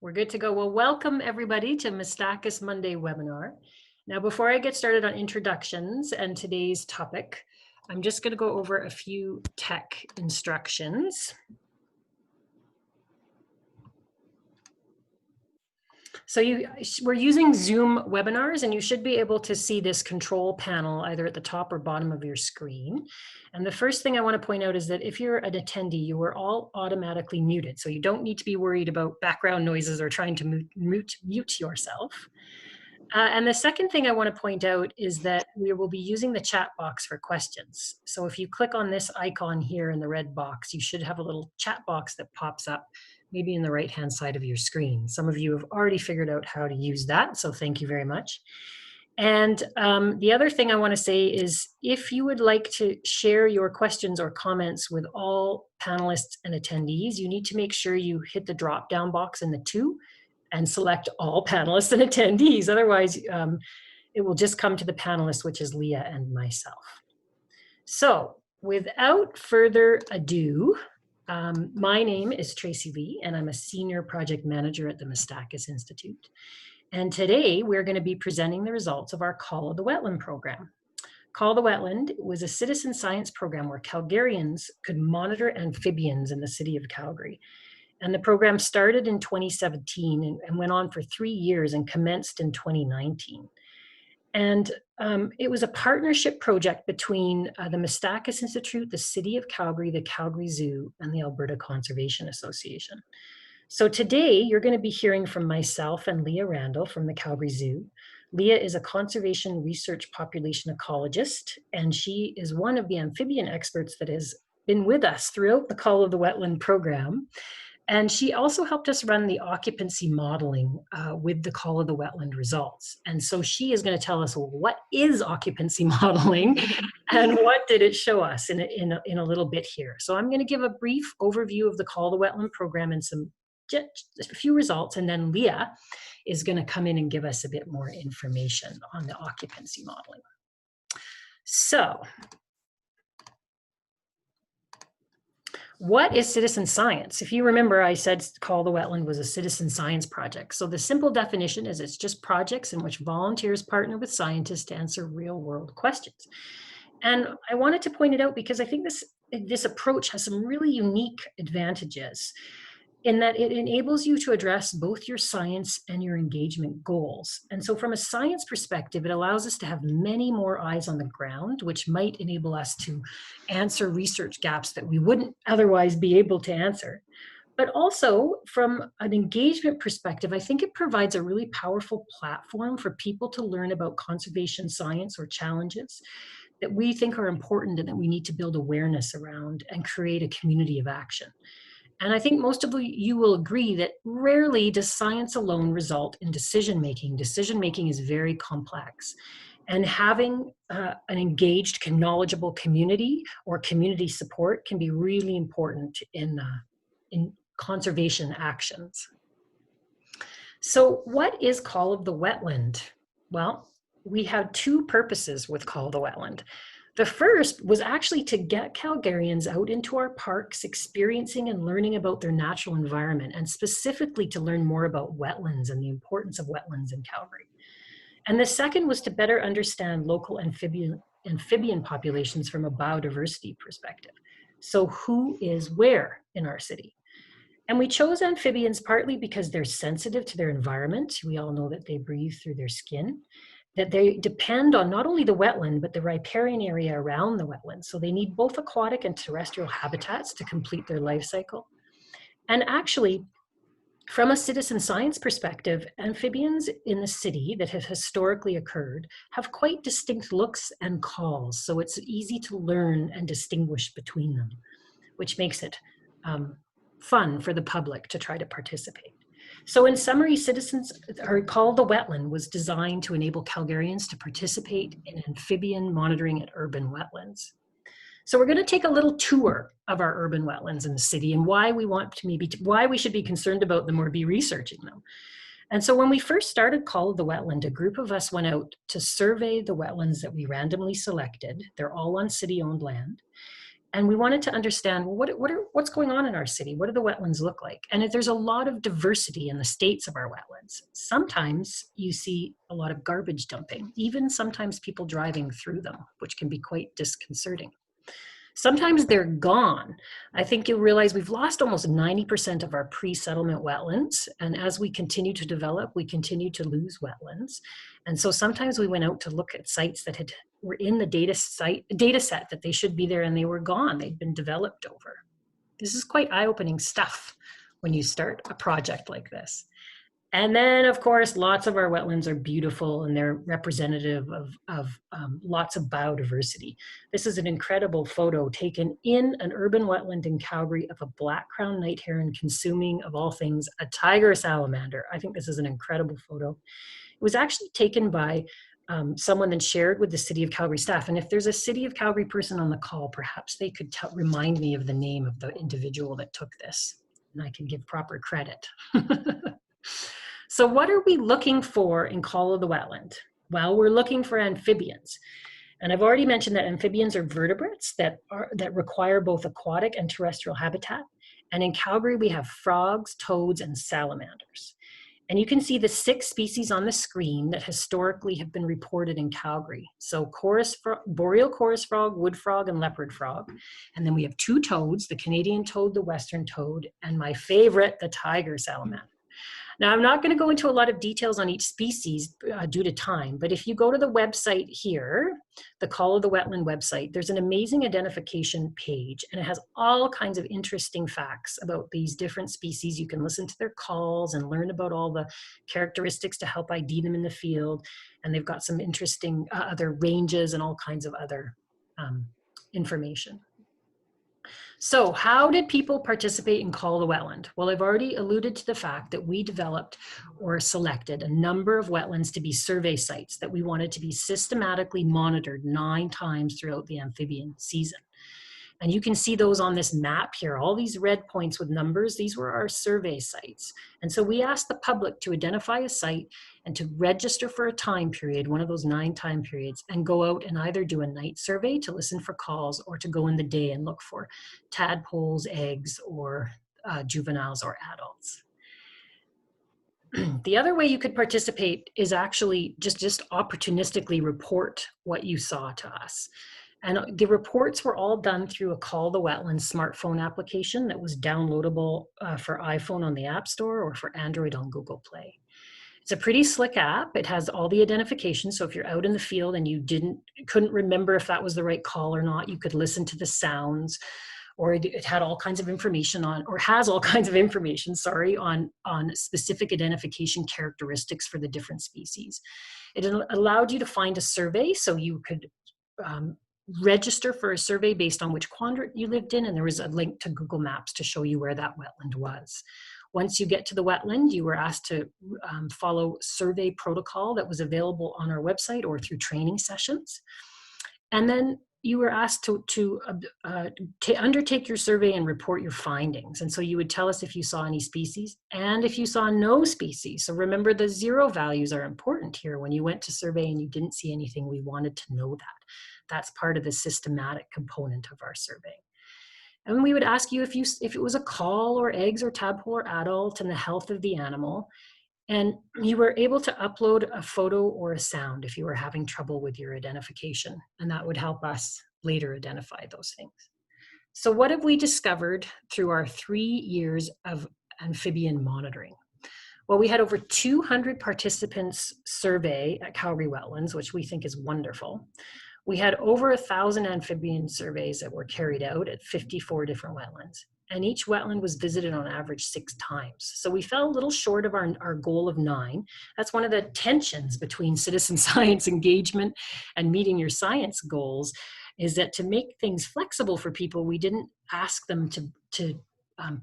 We're good to go. Well, welcome everybody to Miistakis Monday webinar. Now, before I get started on introductions and today's topic, I'm just going to go over a few tech instructions. So we're using Zoom webinars, and you should be able to see this control panel either at the top or bottom of your screen. And the first thing I want to point out is that if you're an attendee, you are all automatically muted. So you don't need to be worried about background noises or trying to mute yourself. And the second thing I want to point out is that we will be using the chat box for questions. So if you click on this icon here in the red box, you should have a little chat box that pops up maybe in the right-hand side of your screen. Some of you have already figured out how to use that, so thank you very much. And the other thing I want to say is if you would like to share your questions or comments with all panelists and attendees, you need to make sure you hit the drop-down box in the two and select all panelists and attendees. Otherwise, it will just come to the panelists, which is Lea and myself. So without further ado, my name is Tracy Lee, and I'm a senior project manager at the Miistakis Institute. And today we're going to be presenting the results of our Call of the Wetland program. Call the Wetland was a citizen science program where Calgarians could monitor amphibians in the city of Calgary. And the program started in 2017 and went on for 3 years and commenced in 2019. And it was a partnership project between the Miistakis Institute, the City of Calgary, the Calgary Zoo, and the Alberta Conservation Association. So today you're going to be hearing from myself and Lea Randall from the Calgary Zoo. Lea is a conservation research population ecologist, and she is one of the amphibian experts that has been with us throughout the Call of the Wetland program. And she also helped us run the occupancy modeling with the Call of the Wetland results. And so she is going to tell us, well, what is occupancy modeling and what did it show us in a little bit here. So I'm going to give a brief overview of the Call of the Wetland program and just a few results. And then Lea is going to come in and give us a bit more information on the occupancy modeling. So what is citizen science? If you remember, I said Call the Wetland was a citizen science project. So the simple definition is it's just projects in which volunteers partner with scientists to answer real world questions. And I wanted to point it out because I think this approach has some really unique advantages in that it enables you to address both your science and your engagement goals. And so from a science perspective, it allows us to have many more eyes on the ground, which might enable us to answer research gaps that we wouldn't otherwise be able to answer. But also from an engagement perspective, I think it provides a really powerful platform for people to learn about conservation science or challenges that we think are important and that we need to build awareness around and create a community of action. And I think most of you will agree that rarely does science alone result in decision-making. Decision-making is very complex. And having an engaged, knowledgeable community or community support can be really important in conservation actions. So what is Call of the Wetland? Well, we had two purposes with Call of the Wetland. The first was actually to get Calgarians out into our parks, experiencing and learning about their natural environment, and specifically to learn more about wetlands and the importance of wetlands in Calgary. And the second was to better understand local amphibian populations from a biodiversity perspective. So who is where in our city? And we chose amphibians partly because they're sensitive to their environment. We all know that they breathe through their skin, that they depend on not only the wetland, but the riparian area around the wetland. So they need both aquatic and terrestrial habitats to complete their life cycle. And actually, from a citizen science perspective, amphibians in the city that have historically occurred have quite distinct looks and calls. So it's easy to learn and distinguish between them, which makes it fun for the public to try to participate. So in summary, Call the Wetland was designed to enable Calgarians to participate in amphibian monitoring at urban wetlands. So we're going to take a little tour of our urban wetlands in the city and why we should be concerned about them or be researching them. And so when we first started Call of the Wetland, a group of us went out to survey the wetlands that we randomly selected. They're all on city-owned land. And we wanted to understand, well, what's going on in our city? What do the wetlands look like? And if there's a lot of diversity in the states of our wetlands. Sometimes you see a lot of garbage dumping, even sometimes people driving through them, which can be quite disconcerting. Sometimes they're gone. I think you'll realize we've lost almost 90% of our pre-settlement wetlands. And as we continue to develop, we continue to lose wetlands. And so sometimes we went out to look at sites that were in the data set that they should be there, and they were gone. They'd been developed over. This is quite eye-opening stuff when you start a project like this. And then, of course, lots of our wetlands are beautiful, and they're representative of lots of biodiversity. This is an incredible photo taken in an urban wetland in Calgary of a black-crowned night heron consuming, of all things, a tiger salamander. I think this is an incredible photo. It was actually taken by someone then shared with the City of Calgary staff. And if there's a City of Calgary person on the call, perhaps they could remind me of the name of the individual that took this, and I can give proper credit. So what are we looking for in Call of the Wetland? Well, we're looking for amphibians. And I've already mentioned that amphibians are vertebrates that require both aquatic and terrestrial habitat. And in Calgary, we have frogs, toads, and salamanders. And you can see the 6 species on the screen that historically have been reported in Calgary. So boreal chorus frog, wood frog, and leopard frog. And then we have 2 toads, the Canadian toad, the western toad, and my favorite, the tiger salamander. Now, I'm not going to go into a lot of details on each species due to time, but if you go to the website here, the Call of the Wetland website, there's an amazing identification page, and it has all kinds of interesting facts about these different species. You can listen to their calls and learn about all the characteristics to help ID them in the field, and they've got some interesting other ranges and all kinds of other information. So how did people participate in Call the Wetland? Well, I've already alluded to the fact that we developed or selected a number of wetlands to be survey sites that we wanted to be systematically monitored 9 times throughout the amphibian season. And you can see those on this map here, all these red points with numbers, these were our survey sites. And so we asked the public to identify a site and to register for a time period, one of those 9 time periods, and go out and either do a night survey to listen for calls or to go in the day and look for tadpoles, eggs, or juveniles or adults. The other way you could participate is actually just opportunistically report what you saw to us. And the reports were all done through a Call the Wetlands smartphone application that was downloadable for iPhone on the App Store or for Android on Google Play. It's a pretty slick app. It has all the identification. So if you're out in the field and you couldn't remember if that was the right call or not, you could listen to the sounds, or it had all kinds of information on, or has all kinds of information, sorry, on specific identification characteristics for the different species. It allowed you to find a survey, so you could register for a survey based on which quadrant you lived in, and there was a link to Google Maps to show you where that wetland was. Once you get to the wetland, you were asked to follow survey protocol that was available on our website or through training sessions. And then you were asked to undertake your survey and report your findings. And so you would tell us if you saw any species and if you saw no species. So remember, the 0 values are important here. When you went to survey and you didn't see anything, we wanted to know that. That's part of the systematic component of our survey. And we would ask you if it was a call or eggs or tadpole or adult and the health of the animal. And you were able to upload a photo or a sound if you were having trouble with your identification. And that would help us later identify those things. So what have we discovered through our 3 years of amphibian monitoring? Well, we had over 200 participants survey at Calgary Wetlands, which we think is wonderful. We had over 1,000 amphibian surveys that were carried out at 54 different wetlands, and each wetland was visited on average 6 times. So we fell a little short of our goal of 9. That's one of the tensions between citizen science engagement and meeting your science goals, is that to make things flexible for people, we didn't ask them to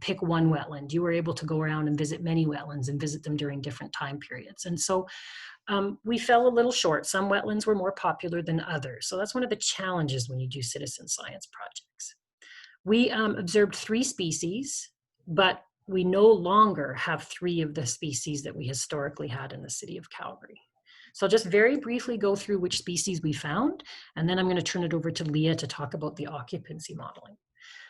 pick one wetland. You were able to go around and visit many wetlands and visit them during different time periods. And so we fell a little short. Some wetlands were more popular than others. So that's one of the challenges when you do citizen science projects. We observed 3 species, but we no longer have 3 of the species that we historically had in the city of Calgary. So I'll just very briefly go through which species we found, and then I'm going to turn it over to Lea to talk about the occupancy modeling.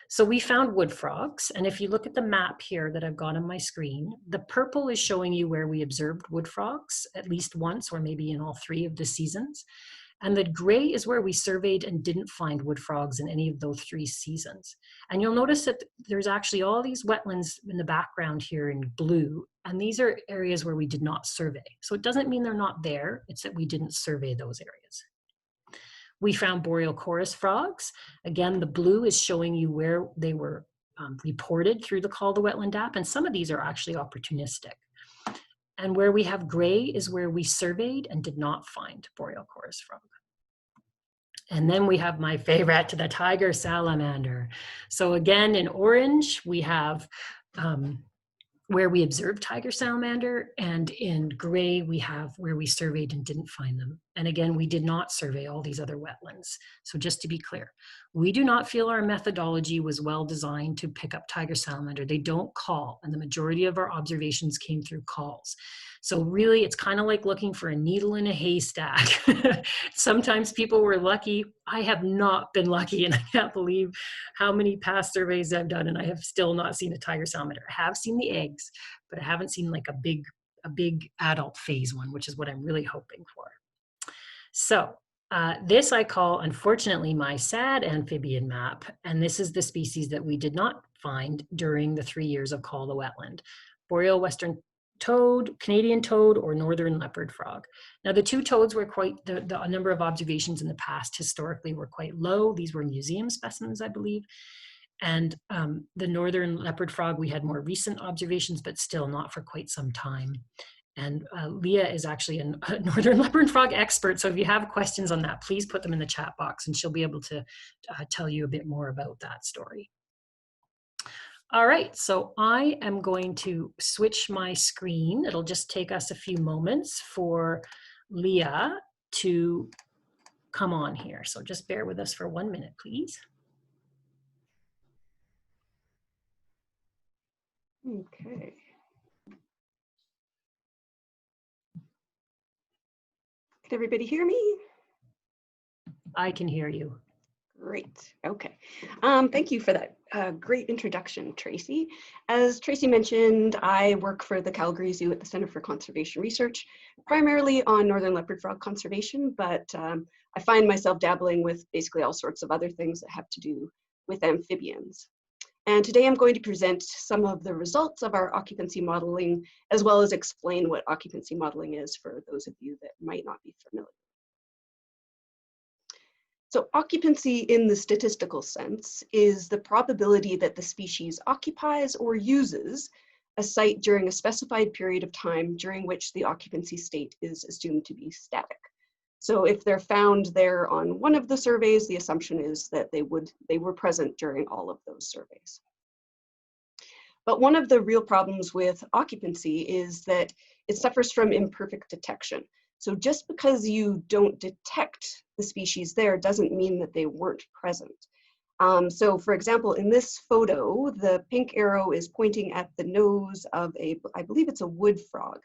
So we found wood frogs, and if you look at the map here that I've got on my screen, the purple is showing you where we observed wood frogs at least once, or maybe in all 3 of the seasons. And the gray is where we surveyed and didn't find wood frogs in any of those 3 seasons. And you'll notice that there's actually all these wetlands in the background here in blue, and these are areas where we did not survey. So it doesn't mean they're not there, it's that we didn't survey those areas. We found boreal chorus frogs. Again, the blue is showing you where they were reported through the Call the Wetland app, and some of these are actually opportunistic. And where we have gray is where we surveyed and did not find boreal chorus frog. And then we have my favorite, the tiger salamander. So again, in orange, we have where we observed tiger salamander, and in gray, we have where we surveyed and didn't find them. And again, we did not survey all these other wetlands. So just to be clear, we do not feel our methodology was well designed to pick up tiger salamander. They don't call, and the majority of our observations came through calls. So really, it's kind of like looking for a needle in a haystack. Sometimes people were lucky. I have not been lucky, and I can't believe how many past surveys I've done, and I have still not seen a tiger salamander. I have seen the eggs, but I haven't seen like a big adult phase one, which is what I'm really hoping for. So this I call, unfortunately, my sad amphibian map, and this is the species that we did not find during the 3 years of Call the Wetland: boreal western toad, Canadian toad, or northern leopard frog. Now the 2 toads were the number of observations in the past historically were quite low. These were museum specimens, I believe. And the northern leopard frog, we had more recent observations, but still not for quite some time. And Lea is actually a northern leopard frog expert. So if you have questions on that, please put them in the chat box and she'll be able to tell you a bit more about that story. All right, so I am going to switch my screen. It'll just take us a few moments for Lea to come on here. So just bear with us for 1 minute, please. Okay. Can everybody hear me? I can hear you. Great. Okay. Thank you for that great introduction, Tracy. As Tracy mentioned, I work for the Calgary Zoo at the Center for Conservation Research, primarily on northern leopard frog conservation, but I find myself dabbling with basically all sorts of other things that have to do with amphibians. And today I'm going to present some of the results of our occupancy modeling, as well as explain what occupancy modeling is for those of you that might not be familiar. So occupancy in the statistical sense is the probability that the species occupies or uses a site during a specified period of time during which the occupancy state is assumed to be static. So if they're found there on one of the surveys, the assumption is that they were present during all of those surveys. But one of the real problems with occupancy is that it suffers from imperfect detection. So just because you don't detect the species there doesn't mean that they weren't present. So for example, in this photo, the pink arrow is pointing at the nose of I believe it's a wood frog,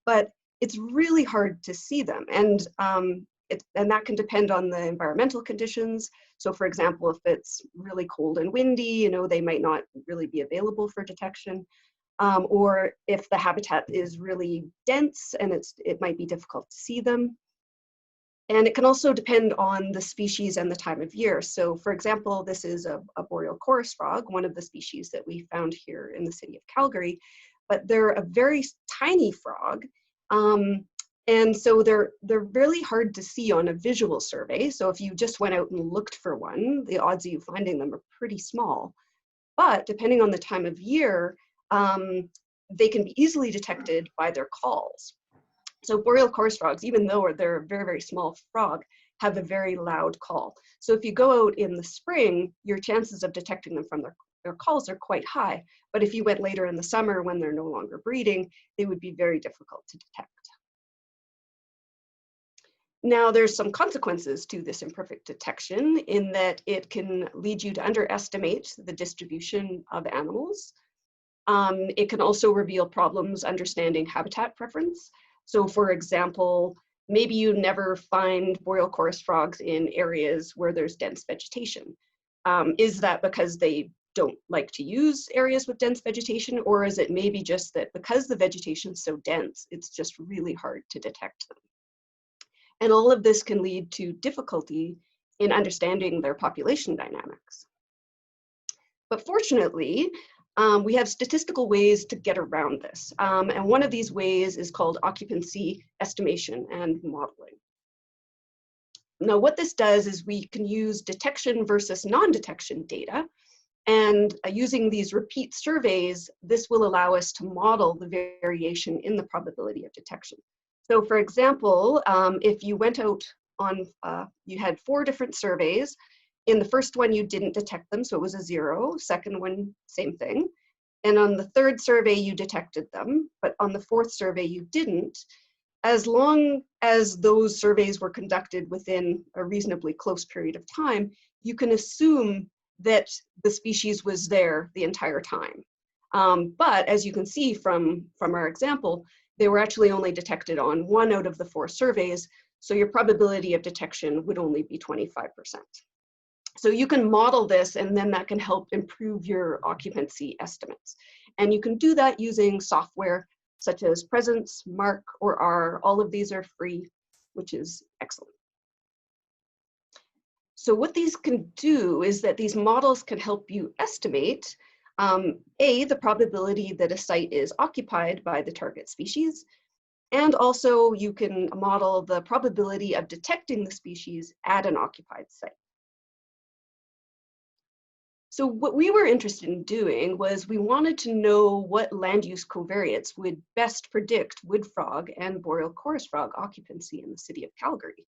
but it's really hard to see them. And that can depend on the environmental conditions. So for example, if it's really cold and windy, they might not really be available for detection. Or if the habitat is really dense and it might be difficult to see them. And it can also depend on the species and the time of year. So for example, this is a boreal chorus frog, one of the species that we found here in the city of Calgary, but they're a very tiny frog. And so they're really hard to see on a visual survey. So if you just went out and looked for one, the odds of you finding them are pretty small. But depending on the time of year, they can be easily detected by their calls. So boreal chorus frogs, even though they're a very, very small frog, have a very loud call. So if you go out in the spring, your chances of detecting them from their calls are quite high. But if you went later in the summer when they're no longer breeding, they would be very difficult to detect. Now, there's some consequences to this imperfect detection in that it can lead you to underestimate the distribution of animals. It can also reveal problems understanding habitat preference. So for example, maybe you never find boreal chorus frogs in areas where there's dense vegetation. Is that because they don't like to use areas with dense vegetation, or is it maybe just that because the vegetation is so dense, it's just really hard to detect them? And all of this can lead to difficulty in understanding their population dynamics. But fortunately, we have statistical ways to get around this. And one of these ways is called occupancy estimation and modeling. Now, what this does is we can use detection versus non-detection data. And using these repeat surveys, this will allow us to model the variation in the probability of detection. So for example, if you went out on, you had 4 different surveys. In the first one, you didn't detect them, so it was a 0. Second one, same thing. And on the 3rd survey, you detected them, but on the 4th survey, you didn't. As long as those surveys were conducted within a reasonably close period of time, you can assume that the species was there the entire time. But as you can see from our example, they were actually only detected on 1 out of the 4 surveys, so your probability of detection would only be 25%. So you can model this, and then that can help improve your occupancy estimates. And you can do that using software such as Presence, Mark, or R. All of these are free, which is excellent. So what these can do is that these models can help you estimate, the probability that a site is occupied by the target species, and also you can model the probability of detecting the species at an occupied site. So what we were interested in doing was we wanted to know what land use covariates would best predict wood frog and boreal chorus frog occupancy in the city of Calgary.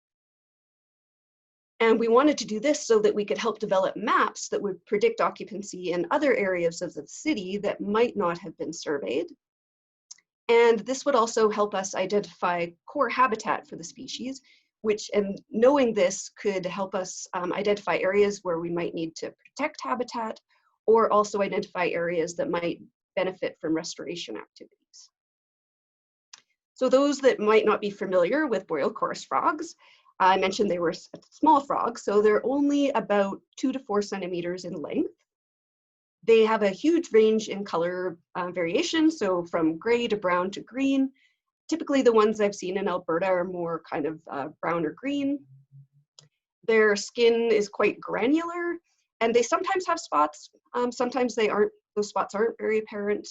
And we wanted to do this so that we could help develop maps that would predict occupancy in other areas of the city that might not have been surveyed. And this would also help us identify core habitat for the species, and knowing this could help us identify areas where we might need to protect habitat, or also identify areas that might benefit from restoration activities. So those that might not be familiar with boreal chorus frogs, I mentioned they were small frogs, so they're only about 2 to 4 centimeters in length. They have a huge range in color variation, so from gray to brown to green. Typically the ones I've seen in Alberta are more kind of brown or green. Their skin is quite granular, and they sometimes have spots. Sometimes they aren't, those spots aren't very apparent.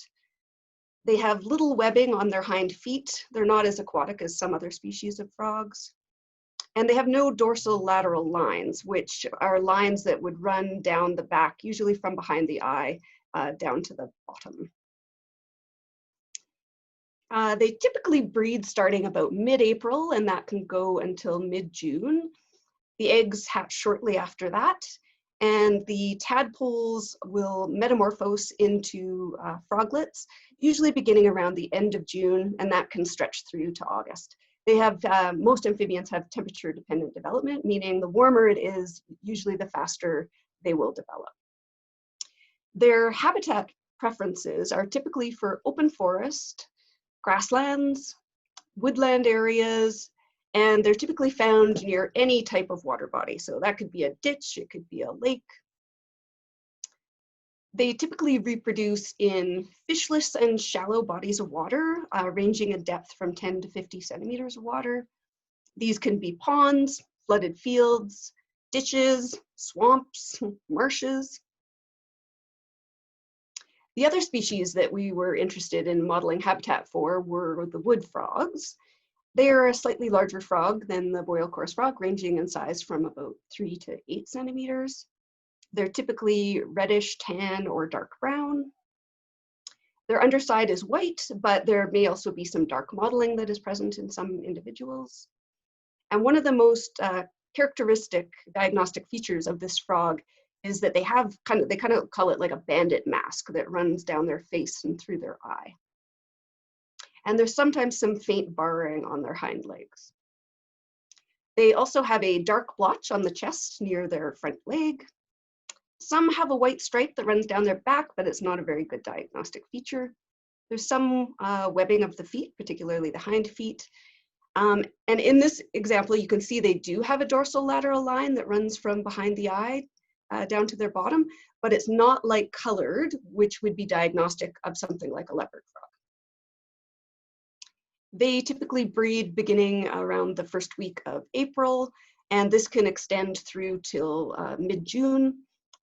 They have little webbing on their hind feet. They're not as aquatic as some other species of frogs. And they have no dorsal lateral lines, which are lines that would run down the back, usually from behind the eye, down to the bottom. They typically breed starting about mid-April, and that can go until mid-June. The eggs hatch shortly after that, and the tadpoles will metamorphose into froglets, usually beginning around the end of June, and that can stretch through to August. They have, most amphibians have temperature-dependent development, meaning the warmer it is, usually the faster they will develop. Their habitat preferences are typically for open forest, grasslands, woodland areas, and they're typically found near any type of water body. So that could be a ditch, it could be a lake. They typically reproduce in fishless and shallow bodies of water, ranging in depth from 10 to 50 centimeters of water. These can be ponds, flooded fields, ditches, swamps, marshes. The other species that we were interested in modeling habitat for were the wood frogs. They are a slightly larger frog than the boreal chorus frog, ranging in size from about 3 to 8 centimeters. They're typically reddish, tan, or dark brown. Their underside is white, but there may also be some dark mottling that is present in some individuals. And one of the most characteristic diagnostic features of this frog is that they kind of call it like a bandit mask that runs down their face and through their eye. And there's sometimes some faint barring on their hind legs. They also have a dark blotch on the chest near their front leg. Some have a white stripe that runs down their back, but it's not a very good diagnostic feature. There's some webbing of the feet, particularly the hind feet. And in this example, you can see they do have a dorsal lateral line that runs from behind the eye down to their bottom, but it's not light colored, which would be diagnostic of something like a leopard frog. They typically breed beginning around the first week of April, and this can extend through till mid-June.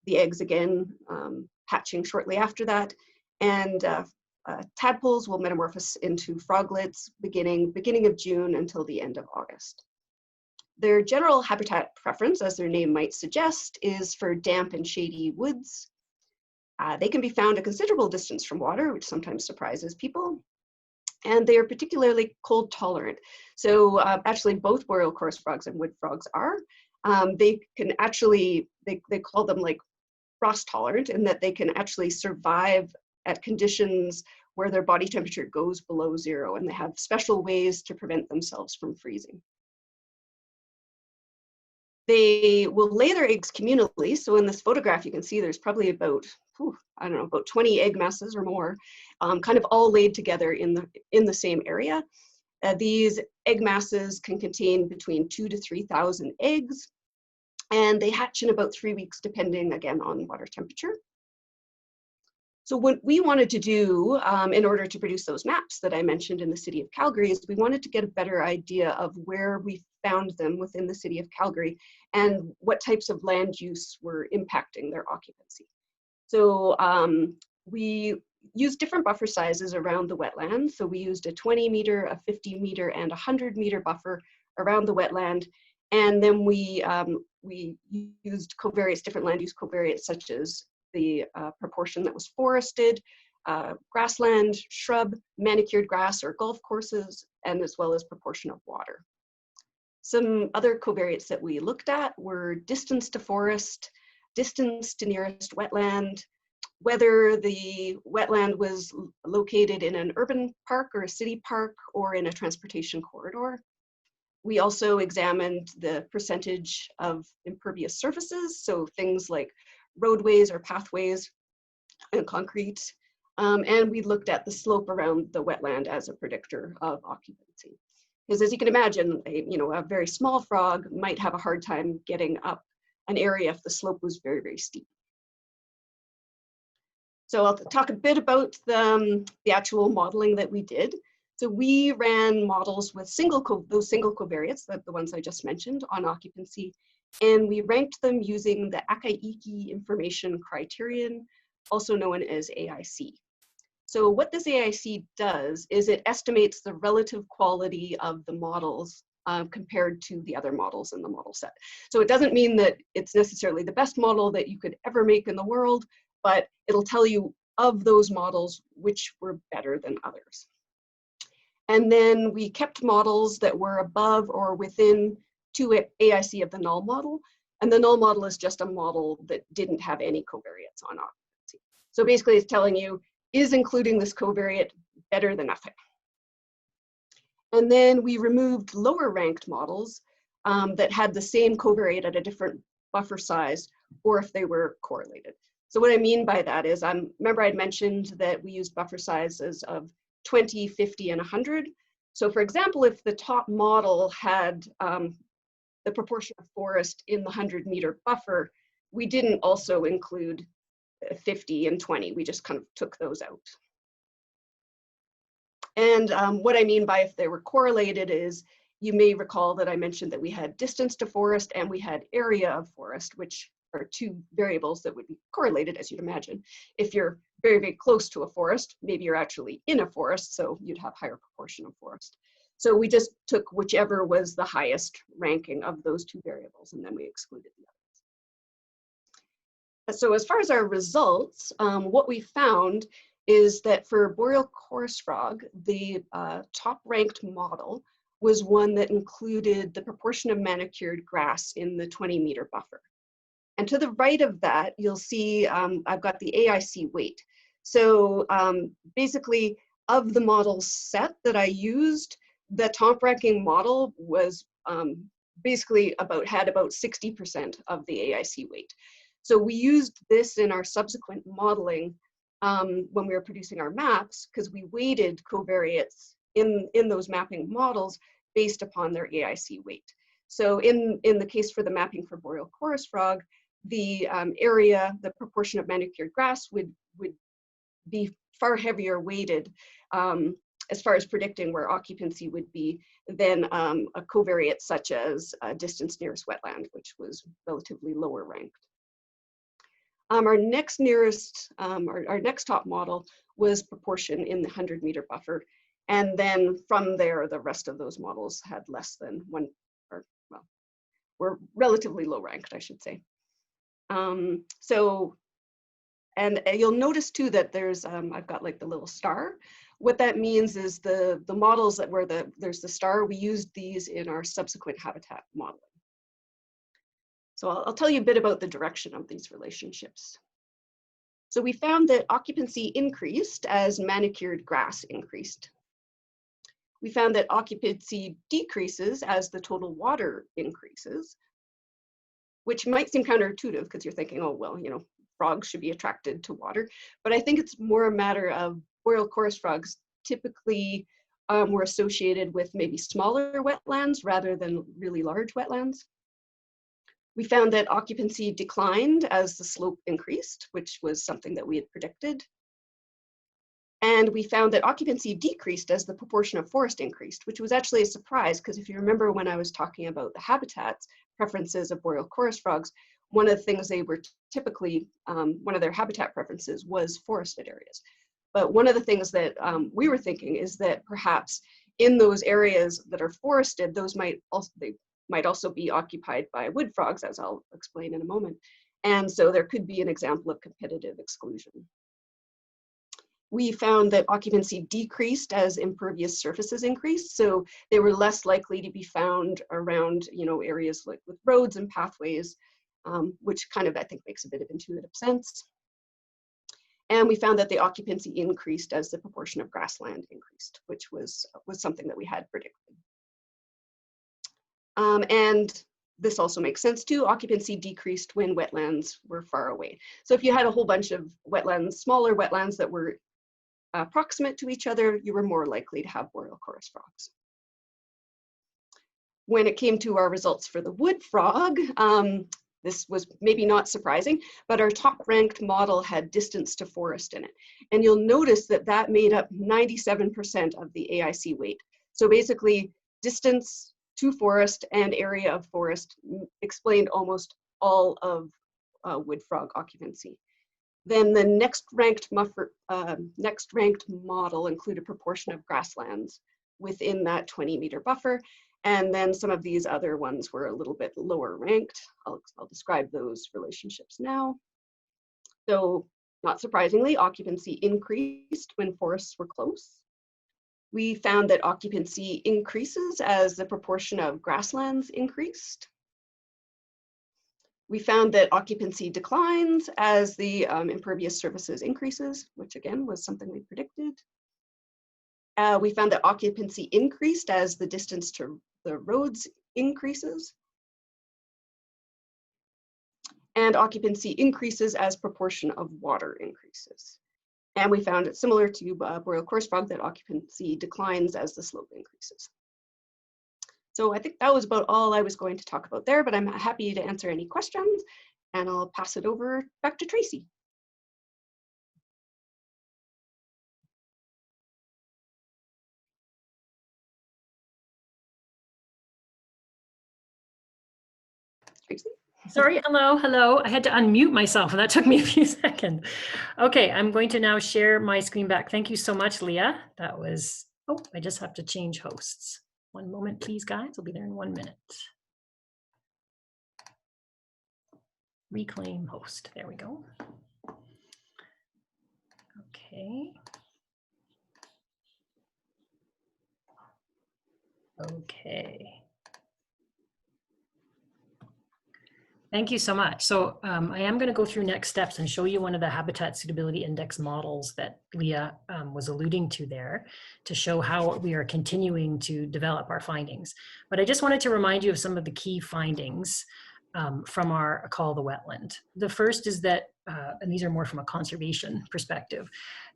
The eggs again hatching shortly after that, and tadpoles will metamorphose into froglets beginning of June until the end of August. Their general habitat preference, as their name might suggest, is for damp and shady woods. They can be found a considerable distance from water, which sometimes surprises people. And they are particularly cold tolerant. So actually both boreal chorus frogs and wood frogs are. They can actually, they call them like frost tolerant, in that they can actually survive at conditions where their body temperature goes below 0, and they have special ways to prevent themselves from freezing. They will lay their eggs communally. So in this photograph, you can see there's probably about, I don't know, about 20 egg masses or more, kind of all laid together in the same area. These egg masses can contain between 2,000 to 3,000 eggs, and they hatch in about 3 weeks, depending again on water temperature. So what we wanted to do in order to produce those maps that I mentioned in the city of Calgary is we wanted to get a better idea of where we found them within the city of Calgary and what types of land use were impacting their occupancy. So we used different buffer sizes around the wetland. So we used a 20 meter, a 50 meter, and a 100 meter buffer around the wetland. And then we used covariates, different land use covariates, such as the proportion that was forested, grassland, shrub, manicured grass or golf courses, and as well as proportion of water. Some other covariates that we looked at were distance to forest, distance to nearest wetland, whether the wetland was located in an urban park or a city park or in a transportation corridor. We also examined the percentage of impervious surfaces, so things like roadways or pathways and concrete. And we looked at the slope around the wetland as a predictor of occupancy. Because as you can imagine, a very small frog might have a hard time getting up an area if the slope was very, very steep. So I'll talk a bit about the actual modeling that we did. So we ran models with those single covariates, the ones I just mentioned, on occupancy, and we ranked them using the Akaike information criterion, also known as AIC. So what this AIC does is it estimates the relative quality of the models compared to the other models in the model set. So it doesn't mean that it's necessarily the best model that you could ever make in the world, but it'll tell you of those models which were better than others. And then we kept models that were above or within 2 AIC of the null model. And the null model is just a model that didn't have any covariates on occupancy. So basically it's telling you, is including this covariate better than nothing? And then we removed lower ranked models that had the same covariate at a different buffer size, or if they were correlated. So what I mean by that is, remember I'd mentioned that we used buffer sizes of 20, 50, and 100. So for example, if the top model had the proportion of forest in the 100 meter buffer, we didn't also include 50 and 20, we just kind of took those out. And what I mean by if they were correlated is, you may recall that I mentioned that we had distance to forest and we had area of forest, which are 2 variables that would be correlated, as you'd imagine. If you're very, very close to a forest, maybe you're actually in a forest, so you'd have higher proportion of forest. So we just took whichever was the highest ranking of those 2 variables, and then we excluded the others. So as far as our results, what we found is that for boreal chorus frog, the top ranked model was one that included the proportion of manicured grass in the 20 meter buffer. And to the right of that, you'll see I've got the AIC weight. So basically, of the model set that I used, the top ranking model was basically had about 60% of the AIC weight. So we used this in our subsequent modeling when we were producing our maps, because we weighted covariates in those mapping models based upon their AIC weight. So in the case for the mapping for boreal chorus frog, the area, the proportion of manicured grass would be far heavier weighted as far as predicting where occupancy would be than a covariate such as distance nearest wetland, which was relatively lower ranked. Our next top model was proportion in the 100-meter buffer. And then from there, the rest of those models had less than one, or well, were relatively low ranked, I should say. And you'll notice too that there's, I've got like the little star. What that means is the models that where there's the star, we used these in our subsequent habitat modeling. So I'll tell you a bit about the direction of these relationships. So we found that occupancy increased as manicured grass increased. We found that occupancy decreases as the total water increases, which might seem counterintuitive because you're thinking, oh, well, you know, frogs should be attracted to water. But I think it's more a matter of boreal chorus frogs typically were associated with maybe smaller wetlands rather than really large wetlands. We found that occupancy declined as the slope increased, which was something that we had predicted. And we found that occupancy decreased as the proportion of forest increased, which was actually a surprise, because if you remember when I was talking about the habitats preferences of boreal chorus frogs, one of the things they were typically, one of their habitat preferences was forested areas. But one of the things that we were thinking is that perhaps in those areas that are forested, those might also be occupied by wood frogs, as I'll explain in a moment. And so there could be an example of competitive exclusion. We found that occupancy decreased as impervious surfaces increased. So they were less likely to be found around, you know, areas like with roads and pathways, which kind of, I think, makes a bit of intuitive sense. And we found that the occupancy increased as the proportion of grassland increased, which was something that we had predicted. And this also makes sense too. Occupancy decreased when wetlands were far away. So if you had a whole bunch of wetlands, smaller wetlands that were proximate to each other, you were more likely to have boreal chorus frogs. When it came to our results for the wood frog, this was maybe not surprising, but our top ranked model had distance to forest in it. And you'll notice that that made up 97% of the AIC weight. So basically distance to forest and area of forest explained almost all of wood frog occupancy. Then the next ranked model included proportion of grasslands within that 20-meter buffer. And then some of these other ones were a little bit lower ranked. I'll describe those relationships now. So not surprisingly, occupancy increased when forests were close. We found that occupancy increases as the proportion of grasslands increased. We found that occupancy declines as the impervious surfaces increases, which again was something we predicted. We found that occupancy increased as the distance to the roads increases. And occupancy increases as proportion of water increases. And we found it similar to boreal chorus frog that occupancy declines as the slope increases. So I think that was about all I was going to talk about there, but I'm happy to answer any questions, and I'll pass it over back to Tracy. Tracy? Sorry, hello. I had to unmute myself and that took me a few seconds. Okay, I'm going to now share my screen back. Thank you so much, Leah. That was, oh, I just have to change hosts. One moment, please, guys. I'll be there in 1 minute. Reclaim host. There we go. Okay. Okay. Thank you so much. So I am going to go through next steps and show you one of the Habitat Suitability Index models that Leah was alluding to there to show how we are continuing to develop our findings. But I just wanted to remind you of some of the key findings from our Call the Wetland. The first is that, and these are more from a conservation perspective,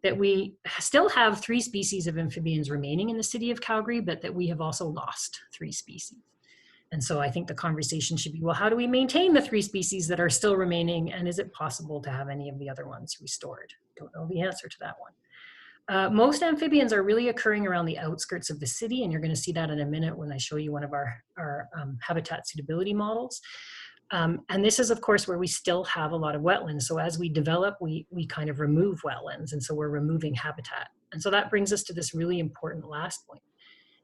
that we still have 3 species of amphibians remaining in the city of Calgary, but that we have also lost 3 species. And so I think the conversation should be, well, how do we maintain the 3 species that are still remaining? And is it possible to have any of the other ones restored? Don't know the answer to that one. Most amphibians are really occurring around the outskirts of the city, and you're going to see that in a minute when I show you one of our habitat suitability models. And this is, of course, where we still have a lot of wetlands. So as we develop, we kind of remove wetlands, and so we're removing habitat. And so that brings us to this really important last point.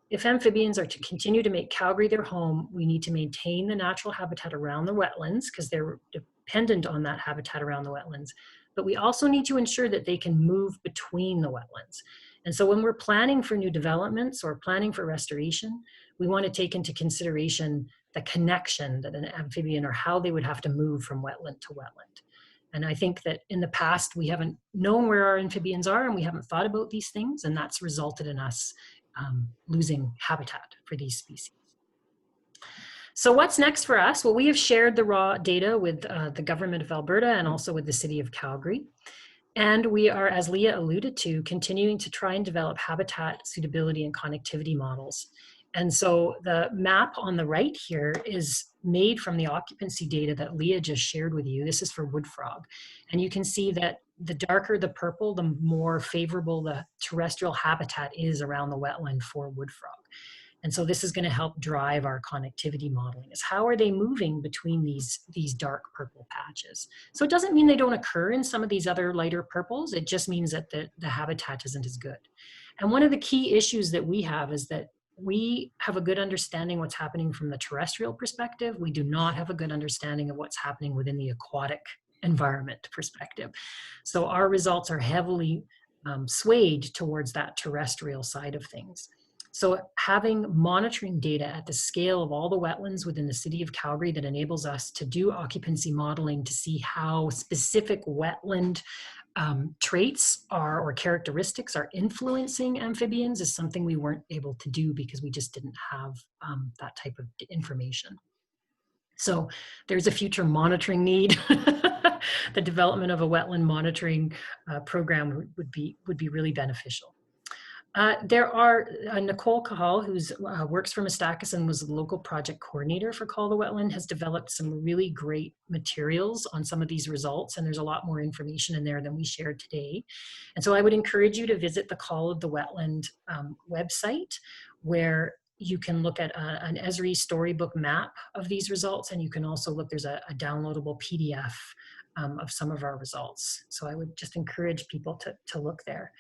If amphibians are to continue to make Calgary their home, we need to maintain the natural habitat around the wetlands because they're dependent on that habitat around the wetlands. But we also need to ensure that they can move between the wetlands. And so when we're planning for new developments or planning for restoration, we want to take into consideration the connection that an amphibian or how they would have to move from wetland to wetland. And I think that in the past, we haven't known where our amphibians are and we haven't thought about these things, and that's resulted in us losing habitat for these species. So what's next for us? Well, we have shared the raw data with the government of Alberta and also with the city of Calgary. And we are, as Lea alluded to, continuing to try and develop habitat suitability and connectivity models. And so the map on the right here is made from the occupancy data that Lea just shared with you. This is for wood frog. And you can see that the darker the purple, the more favorable the terrestrial habitat is around the wetland for wood frog. And so this is going to help drive our connectivity modeling, is how are they moving between these dark purple patches. So it doesn't mean they don't occur in some of these other lighter purples. It just means that the habitat isn't as good. And one of the key issues that we have is that we have a good understanding what's happening from the terrestrial perspective. We do not have a good understanding of what's happening within the aquatic environment perspective. So our results are heavily swayed towards that terrestrial side of things. So having monitoring data at the scale of all the wetlands within the city of Calgary that enables us to do occupancy modeling to see how specific wetland traits or characteristics are influencing amphibians is something we weren't able to do because we just didn't have that type of information. So there's a future monitoring need. The development of a wetland monitoring program would be really beneficial. There are Nicole Cahal, who works for Miistakis and was the local project coordinator for Call the Wetland, has developed some really great materials on some of these results, and there's a lot more information in there than we shared today. And so I would encourage you to visit the Call of the Wetland website, where you can look at an Esri storybook map of these results, and you can also look, there's a downloadable PDF of some of our results. So I would just encourage people to look there.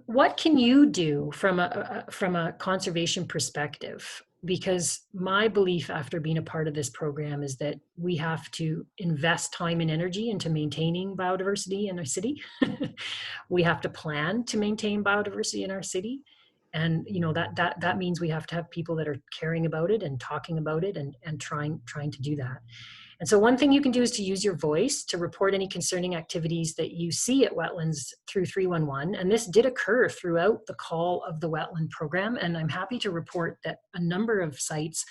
What can you do from a conservation perspective? Because my belief after being a part of this program is that we have to invest time and energy into maintaining biodiversity in our city. We have to plan to maintain biodiversity in our city. And you know that means we have to have people that are caring about it and talking about it and trying to do that. And so one thing you can do is to use your voice to report any concerning activities that you see at wetlands through 311. And this did occur throughout the Call of the Wetland program. And I'm happy to report that a number of sites,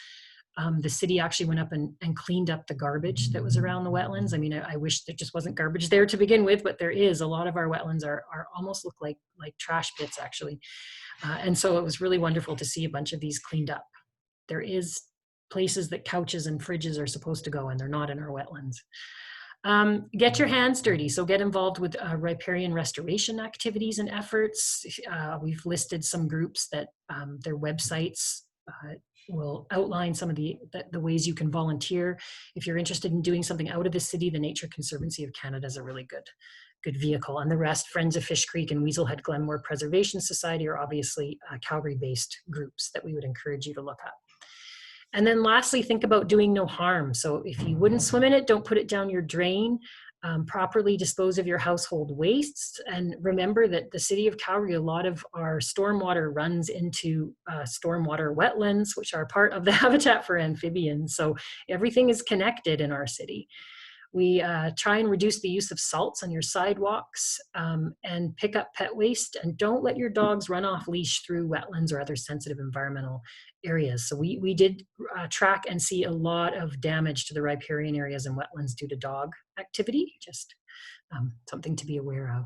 the city actually went up and cleaned up the garbage that was around the wetlands. I mean, I wish there just wasn't garbage there to begin with, but there is. A lot of our wetlands are almost look like trash pits, actually. And so it was really wonderful to see a bunch of these cleaned up. There is places that couches and fridges are supposed to go, and they're not in our wetlands. Get your hands dirty. So get involved with riparian restoration activities and efforts. We've listed some groups that their websites will outline some of the ways you can volunteer. If you're interested in doing something out of the city, the Nature Conservancy of Canada is a really good vehicle. And the rest, Friends of Fish Creek and Weaselhead Glenmore Preservation Society, are obviously Calgary-based groups that we would encourage you to look at. And then lastly, think about doing no harm. So if you wouldn't swim in it, don't put it down your drain. Properly dispose of your household wastes. And remember that the city of Calgary, a lot of our stormwater runs into stormwater wetlands, which are part of the habitat for amphibians. So everything is connected in our city. We try and reduce the use of salts on your sidewalks and pick up pet waste, and don't let your dogs run off leash through wetlands or other sensitive environmental areas. So we did track and see a lot of damage to the riparian areas and wetlands due to dog activity, just something to be aware of.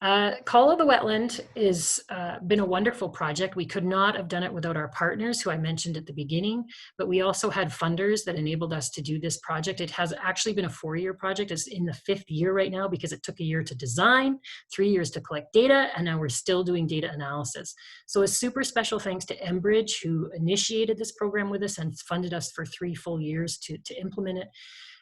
Call of the Wetland is been a wonderful project. We could not have done it without our partners, who I mentioned at the beginning, but we also had funders that enabled us to do this project. It has actually been a 4-year project. It's in the 5th year right now because it took a year to design, 3 years to collect data, and now we're still doing data analysis. So a super special thanks to Enbridge, who initiated this program with us and funded us for 3 full years to implement it.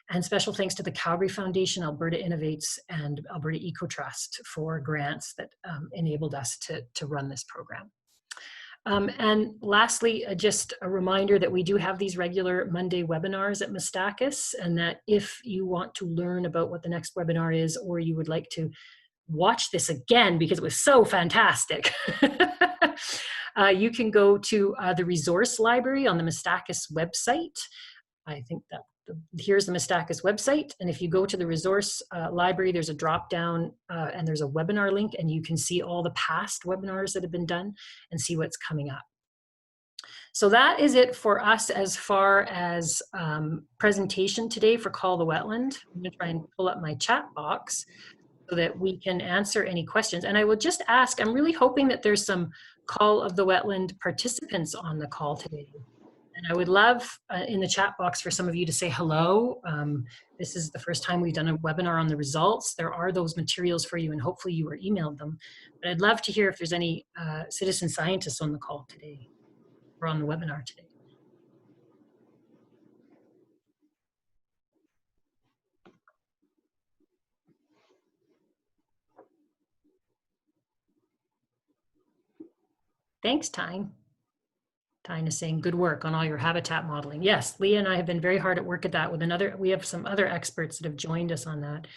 And special thanks to the Calgary Foundation, Alberta Innovates, and Alberta EcoTrust for grants that enabled us to run this program. And lastly, just a reminder that we do have these regular Monday webinars at Miistakis, and that if you want to learn about what the next webinar is, or you would like to watch this again because it was so fantastic, you can go to the resource library on the Miistakis website. I think that here's the Miistakis website, and if you go to the resource library, there's a drop down and there's a webinar link, and you can see all the past webinars that have been done and see what's coming up. So that is it for us as far as presentation today for Call the Wetland. I'm going to try and pull up my chat box so that we can answer any questions. And I will just ask, I'm really hoping that there's some Call of the Wetland participants on the call today. And I would love in the chat box for some of you to say hello. This is the first time we've done a webinar on the results. There are those materials for you, and hopefully you were emailed them. But I'd love to hear if there's any citizen scientists on the call today or on the webinar today. Thanks, Tyne. Tyne is saying good work on all your habitat modeling. Yes, Leah and I have been very hard at work at that with we have some other experts that have joined us on that.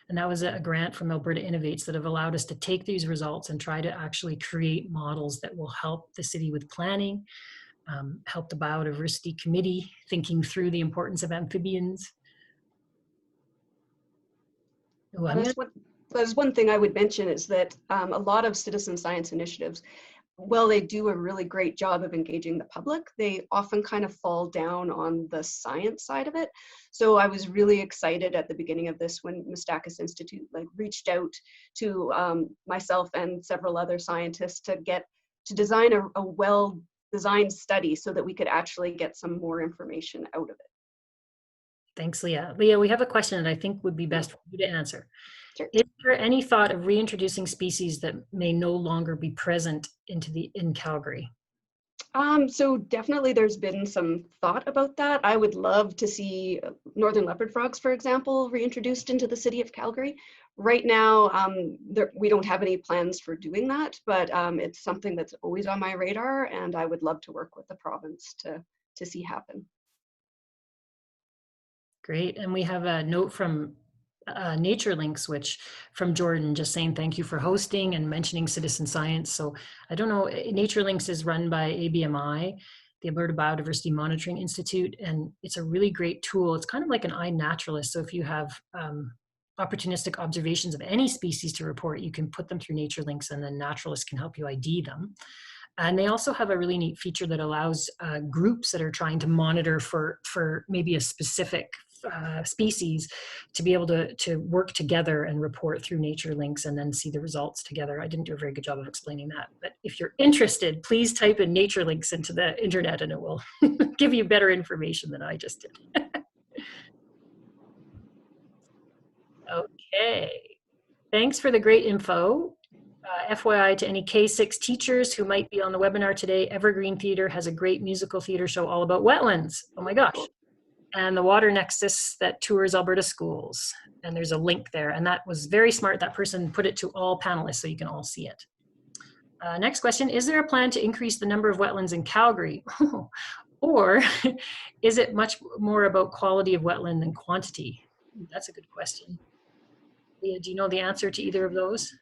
And that was a grant from Alberta Innovates that have allowed us to take these results and try to actually create models that will help the city with planning, help the biodiversity committee thinking through the importance of amphibians. There's one thing I would mention is that a lot of citizen science initiatives, well, they do a really great job of engaging the public, they often kind of fall down on the science side of it. So I was really excited at the beginning of this when Miistakis Institute reached out to myself and several other scientists to design a well-designed study so that we could actually get some more information out of it. Thanks, Leah. Leah, we have a question that I think would be best for you to answer. Sure. Is there any thought of reintroducing species that may no longer be present in Calgary? So definitely there's been some thought about that. I would love to see northern leopard frogs, for example, reintroduced into the city of Calgary. Right now, we don't have any plans for doing that, but it's something that's always on my radar, and I would love to work with the province to see happen. Great, and we have a note from Nature Links, which from Jordan, just saying thank you for hosting and mentioning citizen science. So I don't know, Nature Links is run by ABMI, the Alberta Biodiversity Monitoring Institute, and it's a really great tool. It's kind of like an iNaturalist. So if you have opportunistic observations of any species to report, you can put them through Nature Links, and then naturalists can help you ID them. And they also have a really neat feature that allows groups that are trying to monitor for maybe a specific species to be able to work together and report through Nature Links and then see the results together. I didn't do a very good job of explaining that, but if you're interested, please type in Nature Links into the internet and it will give you better information than I just did. Okay, thanks for the great info. FYI to any K6 teachers who might be on the webinar today, Evergreen Theatre has a great musical theater show all about wetlands. Oh my gosh. And the Water Nexus that tours Alberta schools. And there's a link there. And that was very smart. That person put it to all panelists so you can all see it. Next question, is there a plan to increase the number of wetlands in Calgary? Or is it much more about quality of wetland than quantity? That's a good question. Leah, do you know the answer to either of those?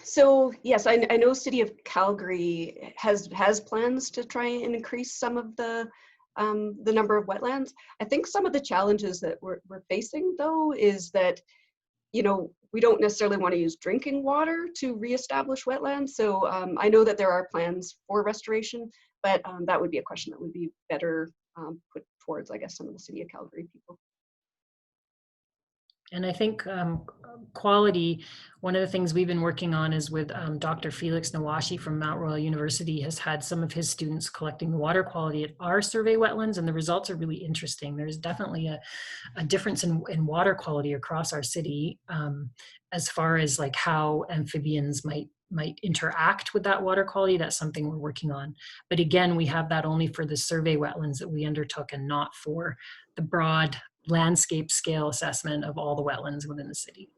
So yes, I know City of Calgary has plans to try and increase some of the number of wetlands. I think some of the challenges that we're facing though is that, you know, we don't necessarily want to use drinking water to reestablish wetlands. So I know that there are plans for restoration, but that would be a question that would be better put towards, I guess, some of the City of Calgary people. And I think quality, one of the things we've been working on is with Dr. Felix Nawashi from Mount Royal University has had some of his students collecting the water quality at our survey wetlands, and the results are really interesting. There's definitely a difference in water quality across our city, as far as like how amphibians might interact with that water quality. That's something we're working on. But again, we have that only for the survey wetlands that we undertook and not for the broad landscape scale assessment of all the wetlands within the city.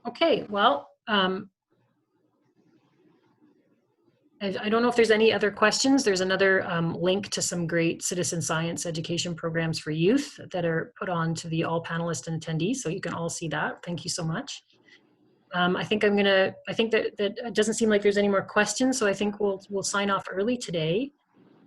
Okay, well, I don't know if there's any other questions. There's another link to some great citizen science education programs for youth that are put on to the all panelists and attendees, so you can all see that. Thank you so much. I think that it doesn't seem like there's any more questions, so I think we'll sign off early today.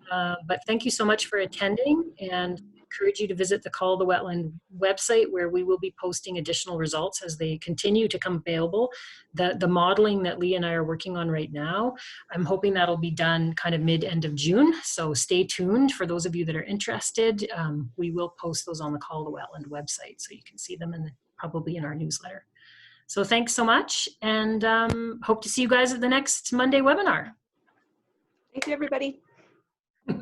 But thank you so much for attending, and encourage you to visit the Call the Wetland website, where we will be posting additional results as they continue to come available. The modeling that Lea and I are working on right now, I'm hoping that'll be done kind of mid-end of June. So stay tuned for those of you that are interested. We will post those on the Call the Wetland website, so you can see them probably in our newsletter. So thanks so much, and hope to see you guys at the next Monday webinar. Thank you, everybody.